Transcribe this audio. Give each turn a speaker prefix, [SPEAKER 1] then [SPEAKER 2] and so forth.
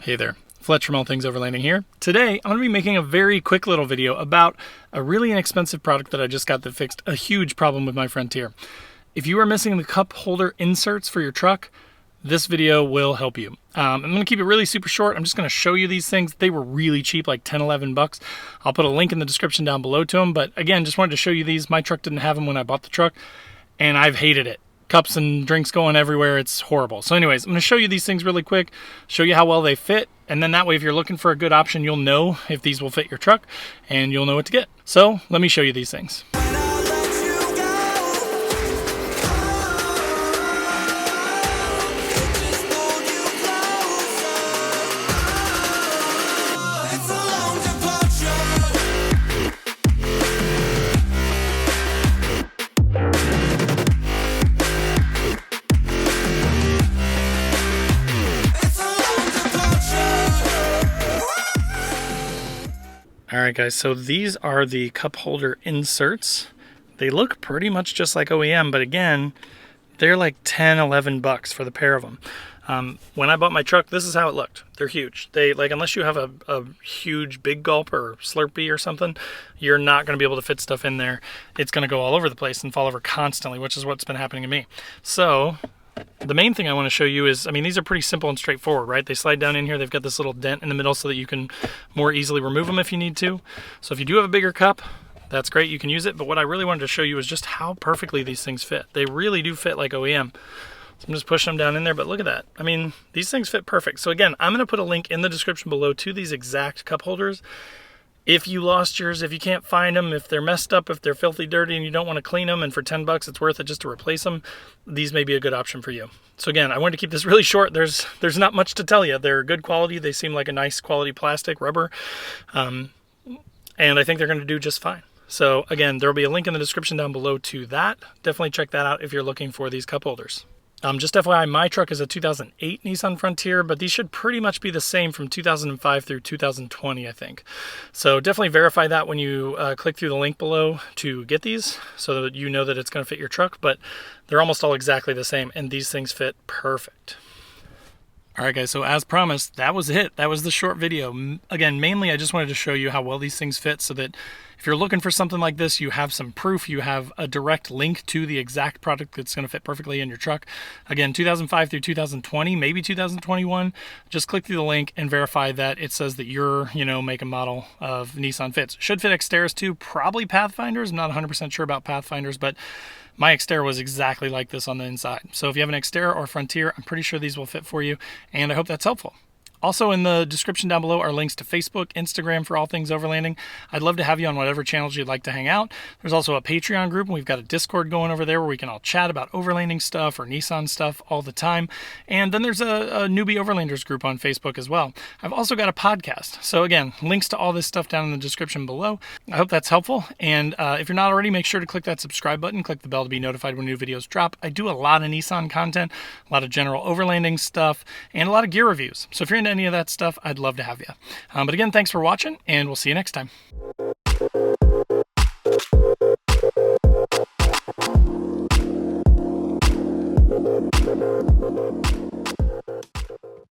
[SPEAKER 1] Hey there, Fletch from All Things Overlanding here. Today, I'm going to be making a very quick little video about a really inexpensive product that I just got that fixed a huge problem with my Frontier. If you are missing the cup holder inserts for your truck, this video will help you. I'm going to keep it really super short. I'm just going to show you these things. They were really cheap, like 10, 11 bucks. I'll put a link in the description down below to them. But again, just wanted to show you these. My truck didn't have them when I bought the truck, and I've hated it. Cups and drinks going everywhere. It's horrible. So anyways, I'm going to show you these things really quick, show you how well they fit, and then that way if you're looking for a good option, you'll know if these will fit your truck and you'll know what to get. So let me show you these things. Alright guys, so these are the cup holder inserts. They look pretty much just like OEM, but again, they're like 10, 11 bucks for the pair of them. When I bought my truck, this is how it looked. They're huge. They, like, unless you have a huge Big Gulp or Slurpee or something, you're not going to be able to fit stuff in there. It's going to go all over the place and fall over constantly, which is what's been happening to me. So the main thing I want to show you is, I mean, these are pretty simple and straightforward, right? They slide down in here. They've got this little dent in the middle so that you can more easily remove them if you need to. So if you do have a bigger cup, that's great. You can use it. But what I really wanted to show you is just how perfectly these things fit. They really do fit like OEM. So I'm just pushing them down in there, but look at that. I mean, these things fit perfect. So again, I'm going to put a link in the description below to these exact cup holders. If you lost yours, if you can't find them, if they're messed up, if they're filthy dirty and you don't want to clean them, and for 10 bucks it's worth it just to replace them, these may be a good option for you. So again, I wanted to keep this really short. There's not much to tell you. They're good quality. They seem like a nice quality plastic, rubber, and I think they're going to do just fine. So again, there will be a link in the description down below to that. Definitely check that out if you're looking for these cup holders. Just FYI, my truck is a 2008 Nissan Frontier, but these should pretty much be the same from 2005 through 2020, I think. So definitely verify that when you click through the link below to get these, so that you know that it's going to fit your truck, but they're almost all exactly the same, and these things fit perfect. Alright guys, so as promised, that was it. That was the short video. Again, mainly I just wanted to show you how well these things fit so that if you're looking for something like this, you have some proof, you have a direct link to the exact product that's going to fit perfectly in your truck. Again, 2005 through 2020, maybe 2021, just click through the link and verify that it says that your, make and model of Nissan fits. Should fit Xterras too, probably Pathfinders. I'm not 100% sure about Pathfinders, but my Xterra was exactly like this on the inside. So if you have an Xterra or Frontier, I'm pretty sure these will fit for you, and I hope that's helpful. Also in the description down below are links to Facebook, Instagram for All Things Overlanding. I'd love to have you on whatever channels you'd like to hang out. There's also a Patreon group, and we've got a Discord going over there where we can all chat about overlanding stuff or Nissan stuff all the time. And then there's a newbie overlanders group on Facebook as well. I've also got a podcast. So again, links to all this stuff down in the description below. I hope that's helpful. And if you're not already, make sure to click that subscribe button, click the bell to be notified when new videos drop. I do a lot of Nissan content, a lot of general overlanding stuff, and a lot of gear reviews. So if you're into any of that stuff, I'd love to have you. But again, thanks for watching, and we'll see you next time.